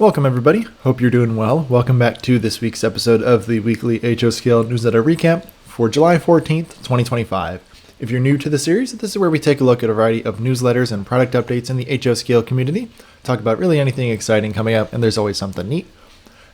Welcome everybody, hope you're doing well. Welcome back to this week's episode of the weekly HOScale newsletter recap for July 14th, 2025. If you're new to the series, this is where we take a look at a variety of newsletters and product updates in the HOScale community, talk about really anything exciting coming up, and there's always something neat.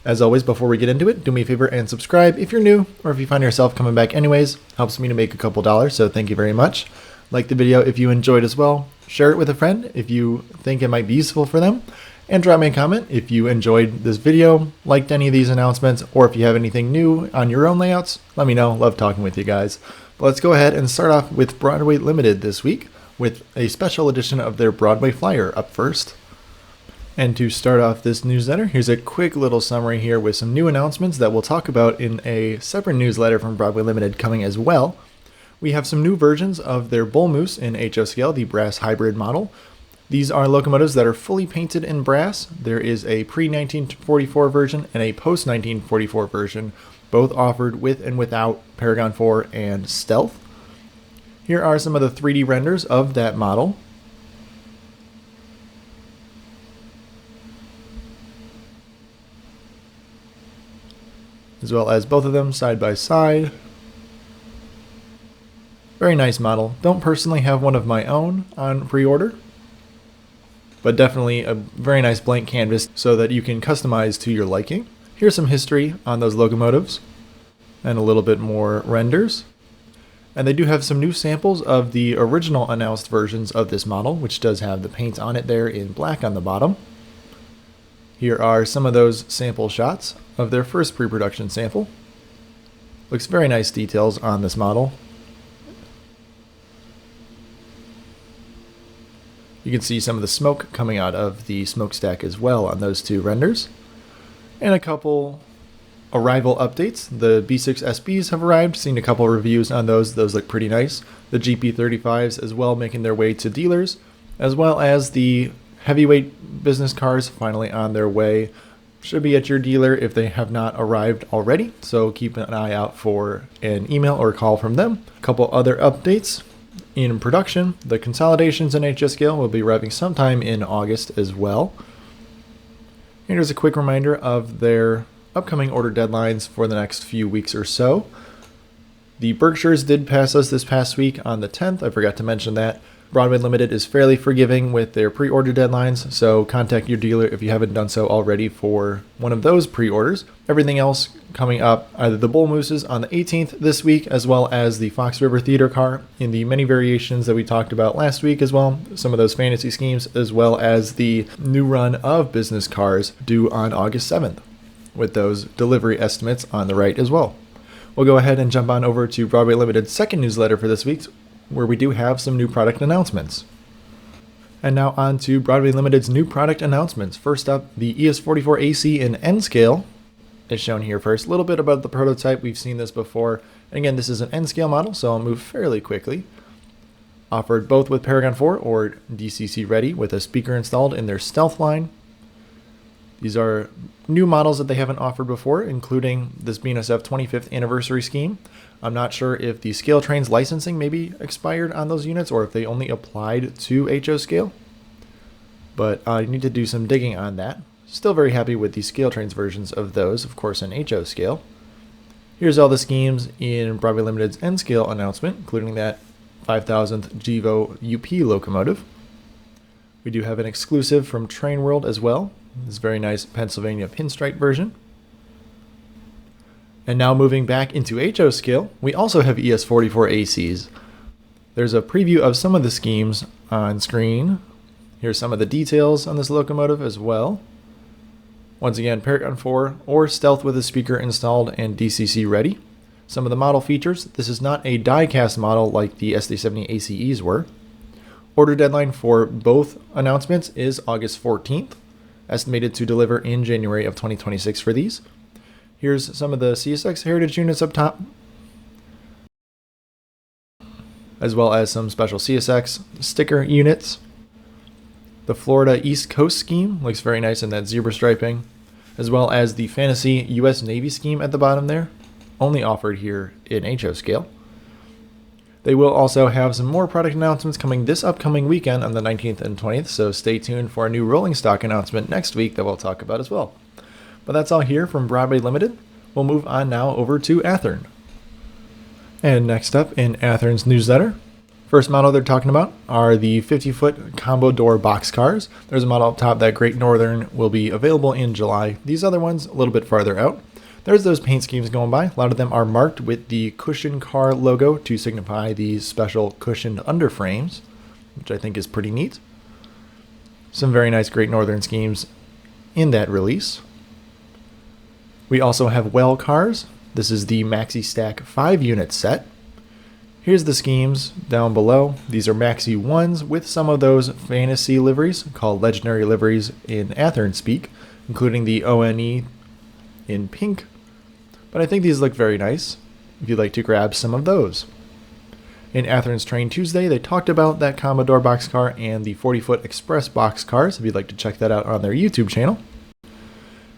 As always, before we get into it, do me a favor and subscribe if you're new, or if you find yourself coming back anyways. Helps me to make a couple dollars, so thank you very much. Like the video if you enjoyed as well. Share it with a friend if you think it might be useful for them. And drop me a comment if you enjoyed this video, liked any of these announcements, or if you have anything new on your own layouts, let me know. Love talking with you guys. But let's go ahead and start off with Broadway Limited this week with a special edition of their Broadway Flyer up first. And to start off this newsletter, here's a quick little summary here with some new announcements that we'll talk about in a separate newsletter from Broadway Limited coming as well. We have some new versions of their Bull Moose in HOScale, the brass hybrid model. These are locomotives that are fully painted in brass. There is a pre-1944 version and a post-1944 version, both offered with and without Paragon 4 and Stealth. Here are some of the 3D renders of that model. As well as both of them side by side. Very nice model. Don't personally have one of my own on pre-order, but definitely a very nice blank canvas so that you can customize to your liking. Here's some history on those locomotives and a little bit more renders. And they do have some new samples of the original announced versions of this model, which does have the paint on it there in black on the bottom. Here are some of those sample shots of their first pre-production sample. Looks very nice details on this model. You can see some of the smoke coming out of the smokestack as well on those two renders. And a couple arrival updates. The B6 SBs have arrived. Seen a couple reviews on those. Those look pretty nice. The GP35s as well making their way to dealers, as well as the heavyweight business cars finally on their way. Should be at your dealer if they have not arrived already. So keep an eye out for an email or call from them. A couple other updates. In production, the consolidations in HOScale will be arriving sometime in August as well. Here's a quick reminder of their upcoming order deadlines for the next few weeks or so. The Berkshires did pass us this past week on the 10th. I forgot to mention that. Broadway Limited is fairly forgiving with their pre-order deadlines, so contact your dealer if you haven't done so already for one of those pre-orders. Everything else coming up, either the Bull Mooses on the 18th this week, as well as the Fox River Theater car in the many variations that we talked about last week as well, some of those fantasy schemes, as well as the new run of business cars due on August 7th, with those delivery estimates on the right as well. We'll go ahead and jump on over to Broadway Limited's second newsletter for this week, where we do have some new product announcements. And now on to Broadway Limited's new product announcements. First up, the ES44AC in N scale is shown here first. A little bit about the prototype. We've seen this before. And again, this is an N scale model, so I'll move fairly quickly. Offered both with Paragon 4 or DCC ready with a speaker installed in their Stealth line. These are new models that they haven't offered before, including this BNSF 25th anniversary scheme. I'm not sure if the ScaleTrains licensing maybe expired on those units or if they only applied to HOScale, but I need to do some digging on that. Still very happy with the ScaleTrains versions of those, of course, in HOScale. Here's all the schemes in Broadway Limited's N-scale announcement, including that 5000th GEVO UP locomotive. We do have an exclusive from Train World as well. This very nice Pennsylvania pinstripe version. And now moving back into HOScale, we also have ES44ACs. There's a preview of some of the schemes on screen. Here's some of the details on this locomotive as well. Once again, Paragon 4 or Stealth with a speaker installed and DCC ready. Some of the model features. This is not a die-cast model like the SD70 ACEs were. Order deadline for both announcements is August 14th. Estimated to deliver in January of 2026 for these. Here's some of the CSX Heritage units up top, as well as some special CSX sticker units. The Florida East Coast scheme looks very nice in that zebra striping, as well as the Fantasy US Navy scheme at the bottom there, only offered here in HOScale. They will also have some more product announcements coming this upcoming weekend on the 19th and 20th, so stay tuned for a new rolling stock announcement next week that we'll talk about as well. But that's all here from Broadway Limited. We'll move on now over to Athearn. And next up in Athearn's newsletter, first model they're talking about are the 50-foot combo door boxcars. There's a model up top that Great Northern will be available in July. These other ones a little bit farther out. There's those paint schemes going by. A lot of them are marked with the cushion car logo to signify the special cushioned underframes, which I think is pretty neat. Some very nice Great Northern schemes in that release. We also have well cars. This is the Maxi Stack 5-unit set. Here's the schemes down below. These are Maxi 1s with some of those fantasy liveries called legendary liveries in Athearn speak, including the ONE in pink. But I think these look very nice if you'd like to grab some of those. In Athearn's Train Tuesday, they talked about that Commodore boxcar and the 40-foot Express boxcars if you'd like to check that out on their YouTube channel.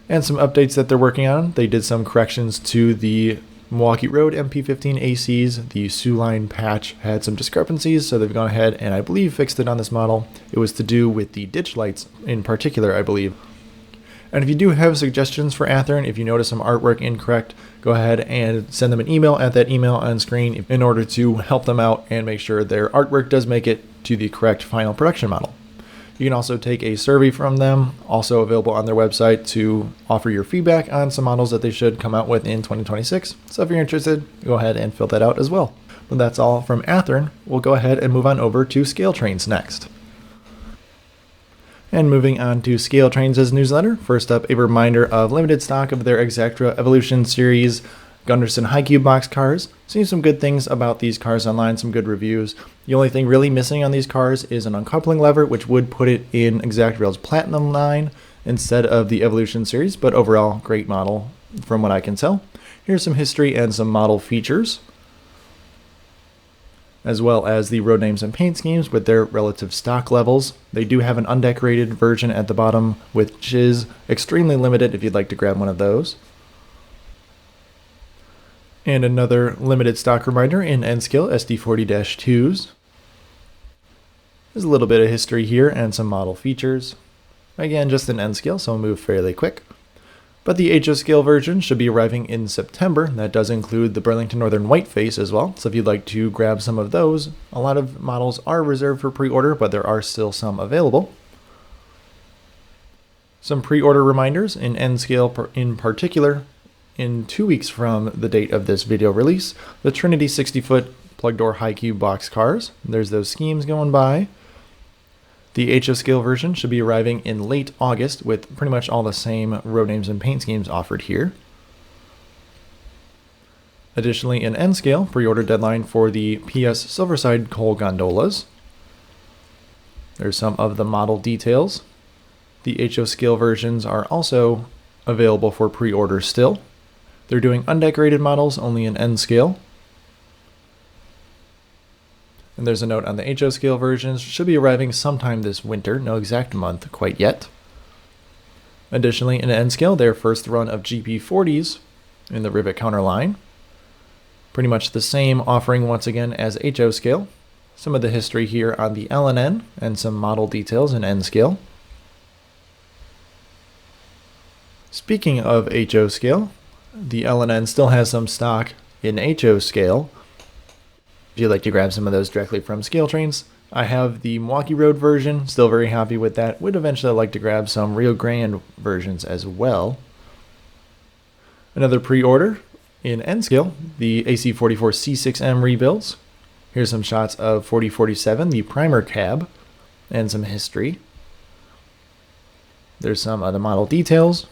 And some updates that they're working on. They did some corrections to the Milwaukee Road MP15 ACs. The Sioux Line patch had some discrepancies, so they've gone ahead and I believe fixed it on this model. It was to do with the ditch lights in particular, I believe. And if you do have suggestions for Athearn, if you notice some artwork incorrect, go ahead and send them an email at that email on screen in order to help them out and make sure their artwork does make it to the correct final production model. You can also take a survey from them, also available on their website, to offer your feedback on some models that they should come out with in 2026. So if you're interested, go ahead and fill that out as well. But that's all from Athearn. We'll go ahead and move on over to ScaleTrains next. And moving on to ScaleTrains' newsletter, first up a reminder of limited stock of their Exactra Evolution Series Gunderson High Cube boxcars. Seen some good things about these cars online, some good reviews. The only thing really missing on these cars is an uncoupling lever, which would put it in Exactrail's Platinum line instead of the Evolution Series, but overall, great model from what I can tell. Here's some history and some model features, as well as the road names and paint schemes with their relative stock levels. They do have an undecorated version at the bottom, which is extremely limited if you'd like to grab one of those. And another limited stock reminder in N-Scale SD40-2s. There's a little bit of history here and some model features. Again, just an N-Scale, so I'll move fairly quick. But the HO-Scale version should be arriving in September. That does include the Burlington Northern Whiteface as well, so if you'd like to grab some of those, a lot of models are reserved for pre-order, but there are still some available. Some pre-order reminders in N-Scale in particular. In 2 weeks from the date of this video release, the Trinity 60-foot plug door high cube box cars. There's those schemes going by. The HO-Scale version should be arriving in late August with pretty much all the same road names and paint schemes offered here. Additionally, in N-Scale, pre-order deadline for the PS Silverside coal gondolas. There's some of the model details. The HO-Scale versions are also available for pre-order still. They're doing undecorated models only in N-Scale. And there's a note on the HO-Scale versions, should be arriving sometime this winter, no exact month quite yet. Additionally, in N-Scale, their first run of GP40s in the rivet counter line. Pretty much the same offering once again as HO-Scale. Some of the history here on the LNN and some model details in N-Scale. Speaking of HO-Scale, the LNN still has some stock in HO-Scale. If you'd like to grab some of those directly from ScaleTrains, I have the Milwaukee Road version, still very happy with that. Would eventually like to grab some Rio Grande versions as well. Another pre-order in N-Scale, the AC44 C6M rebuilds. Here's some shots of 4047, the primer cab, and some history. There's some other model details.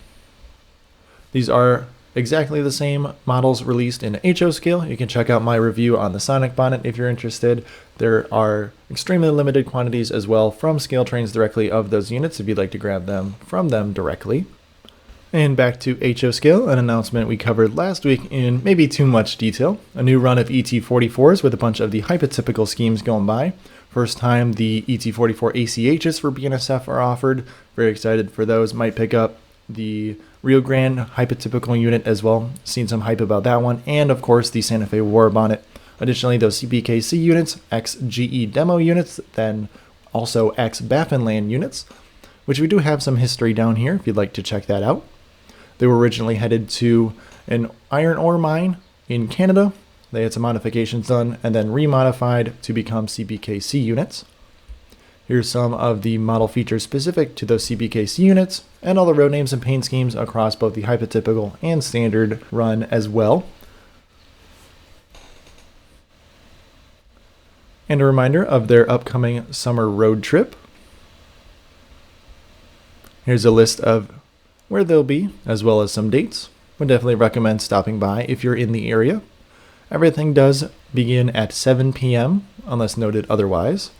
These are exactly the same models released in HO-Scale. You can check out my review on the Sonic Bonnet if you're interested. There are extremely limited quantities as well from ScaleTrains directly of those units if you'd like to grab them from them directly. And back to HO-Scale, an announcement we covered last week in maybe too much detail. A new run of ET44s with a bunch of the hypotypical schemes going by. First time the ET44 ACHs for BNSF are offered. Very excited for those. Might pick up the Rio Grande hypotypical unit as well. Seen some hype about that one. And of course the Santa Fe War Bonnet. Additionally, those CPKC units, ex-GE demo units, then also ex-Baffinland units, which we do have some history down here if you'd like to check that out. They were originally headed to an iron ore mine in Canada. They had some modifications done and then remodified to become CPKC units. Here's some of the model features specific to those CPKC units and all the road names and paint schemes across both the hypotypical and standard run as well. And a reminder of their upcoming summer road trip. Here's a list of where they'll be, as well as some dates. Would definitely recommend stopping by if you're in the area. Everything does begin at 7 p.m. unless noted otherwise.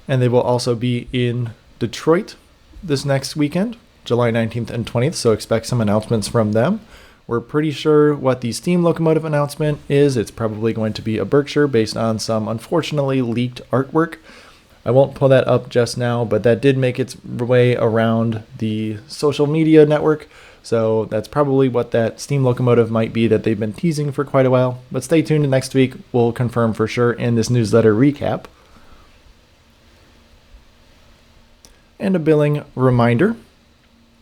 And they will also be in Detroit this next weekend, July 19th and 20th, so expect some announcements from them. We're pretty sure what the steam locomotive announcement is. It's probably going to be a Berkshire based on some unfortunately leaked artwork. I won't pull that up just now, but that did make its way around the social media network. So that's probably what that steam locomotive might be that they've been teasing for quite a while. But stay tuned next week. We'll confirm for sure in this newsletter recap. And a billing reminder.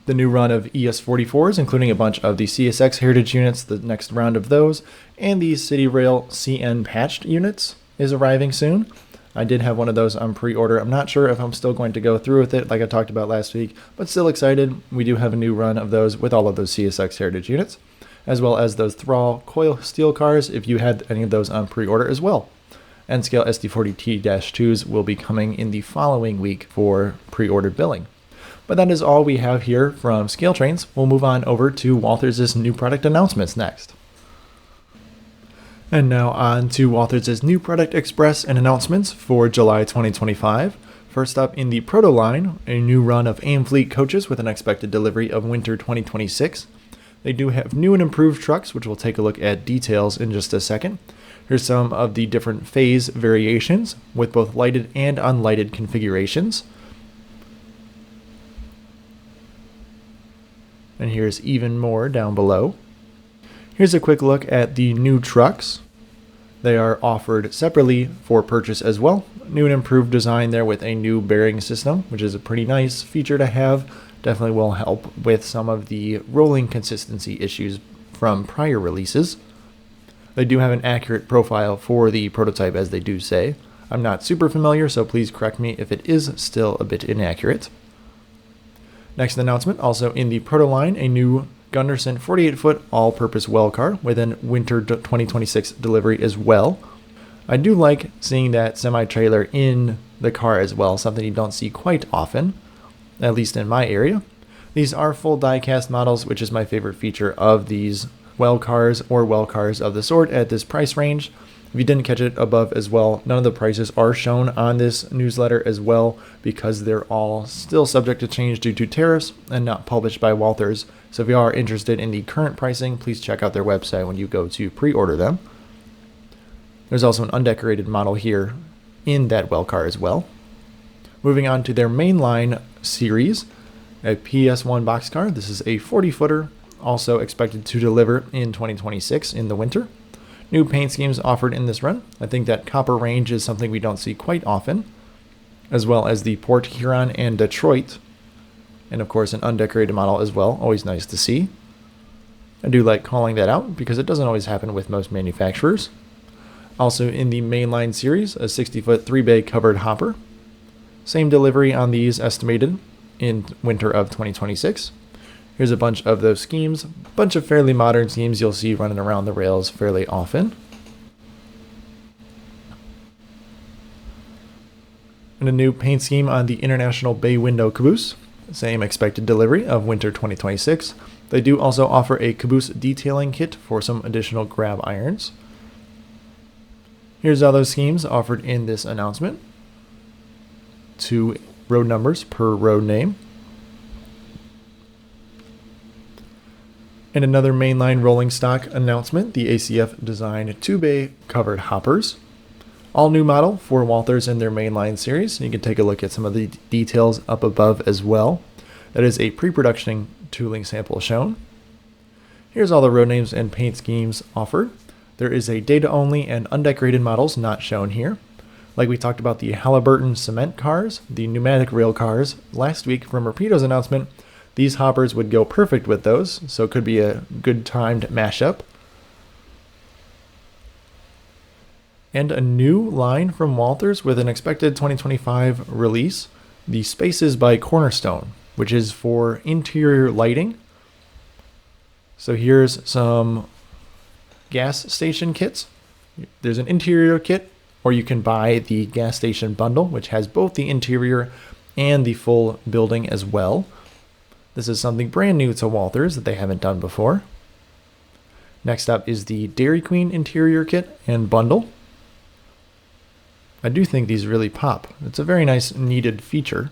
The new run of ES44s, including a bunch of the CSX Heritage units, the next round of those, and the City Rail CN patched units is arriving soon. I did have one of those on pre-order. I'm not sure if I'm still going to go through with it like I talked about last week, but still excited. We do have a new run of those with all of those CSX Heritage units, as well as those Thrall coil steel cars if you had any of those on pre-order as well. And Scale SD40T-2s will be coming in the following week for pre-order billing. But that is all we have here from ScaleTrains. We'll move on over to Walthers' new product announcements next. And now on to Walthers' new product express and announcements for July 2025. First up in the Proto line, a new run of Amfleet coaches with an expected delivery of winter 2026. They do have new and improved trucks, which we'll take a look at details in just a second. Here's some of the different phase variations with both lighted and unlighted configurations. And here's even more down below. Here's a quick look at the new trucks. They are offered separately for purchase as well. New and improved design there with a new bearing system, which is a pretty nice feature to have. Definitely will help with some of the rolling consistency issues from prior releases. They do have an accurate profile for the prototype, as they do say. I'm not super familiar, so please correct me if it is still a bit inaccurate. Next announcement, also in the Proto line, a new Gunderson 48-foot all-purpose well car with an winter 2026 delivery as well. I do like seeing that semi-trailer in the car as well, something you don't see quite often, at least in my area. These are full die-cast models, which is my favorite feature of these well cars or well cars of the sort at this price range. If you didn't catch it above as well, none of the prices are shown on this newsletter as well because they're all still subject to change due to tariffs and not published by Walthers. So if you are interested in the current pricing, please check out their website when you go to pre-order them. There's also an undecorated model here in that well car as well. Moving on to their mainline series, a PS1 boxcar. This is a 40-footer, also expected to deliver in 2026 in the winter. New paint schemes offered in this run. I think that copper range is something we don't see quite often, as well as the Port Huron and Detroit, and of course an undecorated model as well, always nice to see. I do like calling that out because it doesn't always happen with most manufacturers. Also in the mainline series, a 60-foot 3-bay covered hopper. Same delivery on these estimated in winter of 2026. Here's a bunch of those schemes, a bunch of fairly modern schemes you'll see running around the rails fairly often. And a new paint scheme on the International Bay Window caboose. Same expected delivery of winter 2026. They do also offer a caboose detailing kit for some additional grab irons. Here's all those schemes offered in this announcement. 2 road numbers per road name. And another mainline rolling stock announcement, the ACF designed 2-bay covered hoppers. All new model for Walthers in their mainline series. You can take a look at some of the details up above as well. That is a pre-production tooling sample shown. Here's all the road names and paint schemes offered. There is a data-only and undecorated models not shown here. Like we talked about the Halliburton cement cars, the pneumatic rail cars last week from Rapido's announcement, these hoppers would go perfect with those, so it could be a good timed mashup. And a new line from Walthers with an expected 2025 release, the Spaces by Cornerstone, which is for interior lighting. So here's some gas station kits. There's an interior kit, or you can buy the gas station bundle, which has both the interior and the full building as well. This is something brand new to Walthers that they haven't done before. Next up is the Dairy Queen interior kit and bundle. I do think these really pop. It's a very nice needed feature.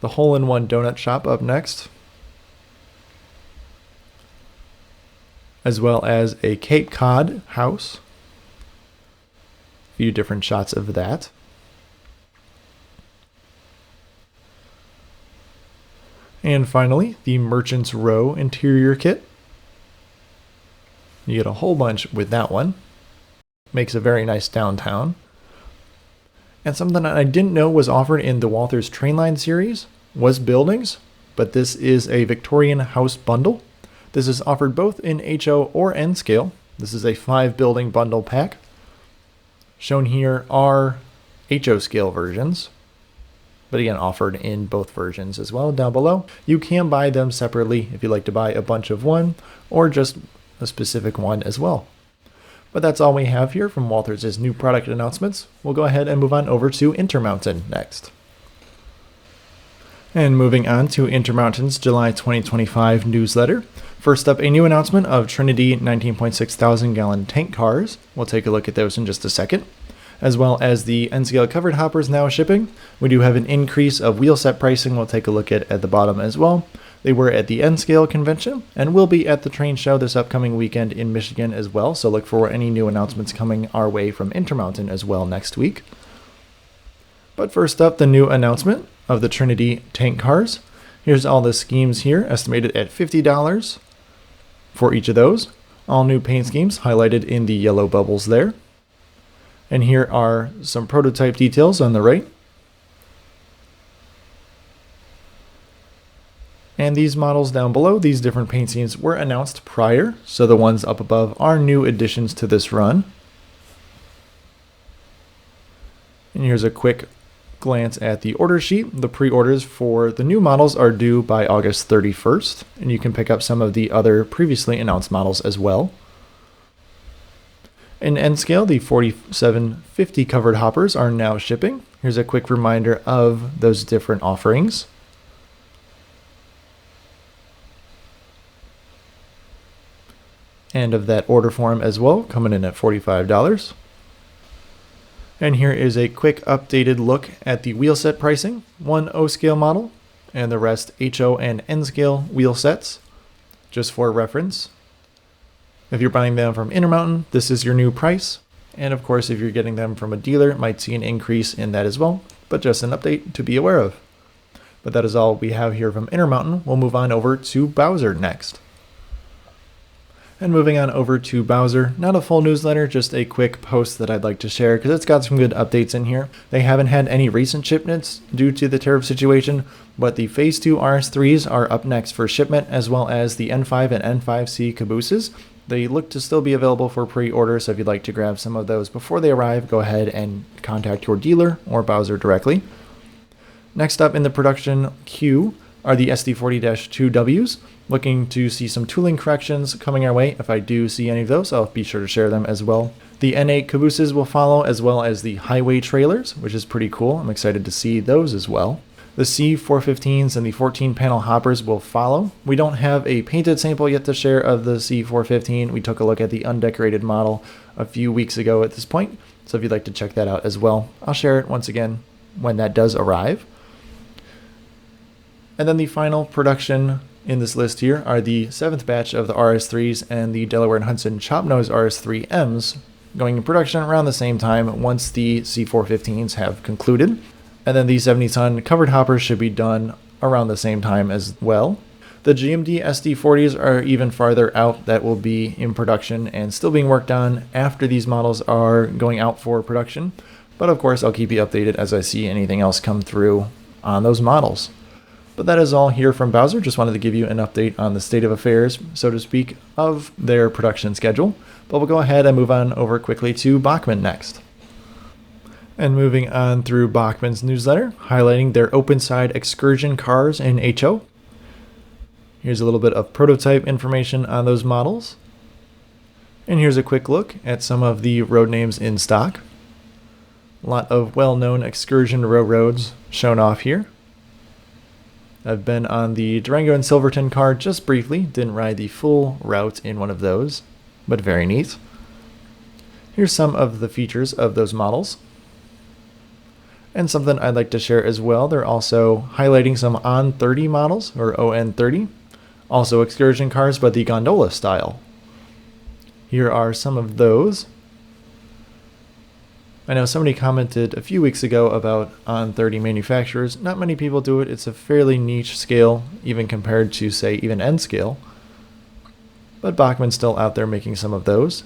The hole-in-one donut shop up next, as well as a Cape Cod house. A few different shots of that. And finally, the Merchant's Row interior kit. You get a whole bunch with that one. Makes a very nice downtown. And something that I didn't know was offered in the Walthers Trainline series was buildings, but this is a Victorian house bundle. This is offered both in HO or N scale. This is a 5 building bundle pack. Shown here are HO scale versions, but again offered in both versions as well down below. You can buy them separately if you'd like to buy a bunch of one or just a specific one as well. But that's all we have here from Walthers' new product announcements. We'll go ahead and move on over to InterMountain next. And moving on to InterMountain's July 2025 newsletter. First up, a new announcement of Trinity 19.6 thousand gallon tank cars. We'll take a look at those in just a second. As well as the N-scale covered hoppers now shipping. We do have an increase of wheel set pricing we'll take a look at the bottom as well. They were at the N-scale convention and will be at the train show this upcoming weekend in Michigan as well. So look for any new announcements coming our way from InterMountain as well next week. But first up, the new announcement of the Trinity tank cars. Here's all the schemes here, estimated at $50 for each of those. All new paint schemes highlighted in the yellow bubbles there. And here are some prototype details on the right. And these models down below, these different paint schemes were announced prior, so the ones up above are new additions to this run. And here's a quick glance at the order sheet. The pre-orders for the new models are due by August 31st, and you can pick up some of the other previously announced models as well. In N-scale, the 4750 covered hoppers are now shipping. Here's a quick reminder of those different offerings. And of that order form as well, coming in at $45. And here is a quick updated look at the wheel set pricing. One O-scale model and the rest HO and N-scale wheel sets, just for reference. If you're buying them from InterMountain, this is your new price. And of course, if you're getting them from a dealer, might see an increase in that as well, but just an update to be aware of. But that is all we have here from InterMountain. We'll move on over to Bowser next. And moving on over to Bowser, not a full newsletter, just a quick post that I'd like to share because it's got some good updates in here. They haven't had any recent shipments due to the tariff situation, but the Phase 2 RS3s are up next for shipment, as well as the N5 and N5C cabooses. They look to still be available for pre-order, so if you'd like to grab some of those before they arrive, go ahead and contact your dealer or Bowser directly. Next up in the production queue are the SD40-2Ws. Looking to see some tooling corrections coming our way. If I do see any of those, I'll be sure to share them as well. The N8 cabooses will follow, as well as the highway trailers, which is pretty cool. I'm excited to see those as well. The C415s and the 14-panel hoppers will follow. We don't have a painted sample yet to share of the C415. We took a look at the undecorated model a few weeks ago at this point, so if you'd like to check that out as well, I'll share it once again when that does arrive. And then the final production in this list here are the 7th batch of the RS3s and the Delaware and Hudson Chopnose RS3Ms going in production around the same time once the C415s have concluded. And then the 70-ton covered hoppers should be done around the same time as well. The GMD SD40s are even farther out. That will be in production and still being worked on after these models are going out for production. But of course, I'll keep you updated as I see anything else come through on those models. But that is all here from Bowser. Just wanted to give you an update on the state of affairs, so to speak, of their production schedule. But we'll go ahead and move on over quickly to Bachmann next. And moving on through Bachmann's newsletter, highlighting their open side excursion cars in HO. Here's a little bit of prototype information on those models. And here's a quick look at some of the road names in stock. A lot of well-known excursion railroads shown off here. I've been on the Durango and Silverton car just briefly, didn't ride the full route in one of those, but very neat. Here's some of the features of those models. And something I'd like to share as well, they're also highlighting some ON30 models, or ON30. Also excursion cars, but the gondola style. Here are some of those. I know somebody commented a few weeks ago about ON30 manufacturers. Not many people do it. It's a fairly niche scale, even compared to, say, even N scale. But Bachmann's still out there making some of those.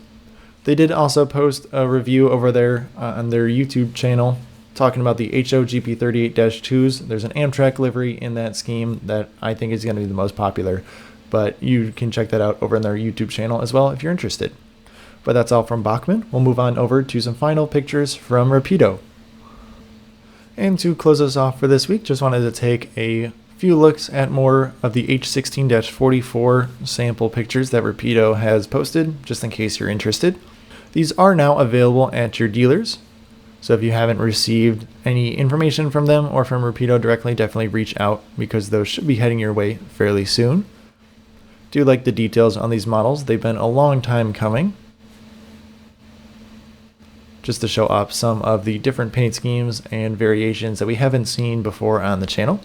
They did also post a review over there on their YouTube channel talking about the HO GP38-2s. There's an Amtrak livery in that scheme that I think is going to be the most popular, but you can check that out over on their YouTube channel as well if you're interested. But that's all from Bachmann. We'll move on over to some final pictures from Rapido. And to close us off for this week, just wanted to take a few looks at more of the H16-44 sample pictures that Rapido has posted, just in case you're interested. These are now available at your dealers. So if you haven't received any information from them or from Rapido directly, definitely reach out because those should be heading your way fairly soon. Do like the details on these models. They've been a long time coming. Just to show off some of the different paint schemes and variations that we haven't seen before on the channel.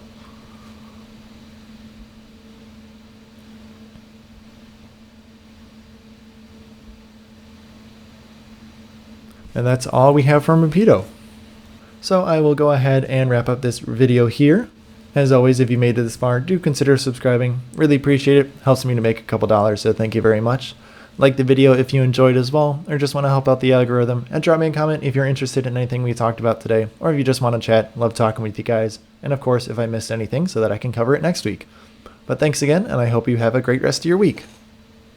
And that's all we have from Rapido. So I will go ahead and wrap up this video here. As always, if you made it this far, do consider subscribing. Really appreciate it. Helps me to make a couple dollars, so thank you very much. Like the video if you enjoyed as well, or just want to help out the algorithm, and drop me a comment if you're interested in anything we talked about today, or if you just want to chat. Love talking with you guys. And of course, if I missed anything so that I can cover it next week. But thanks again, and I hope you have a great rest of your week.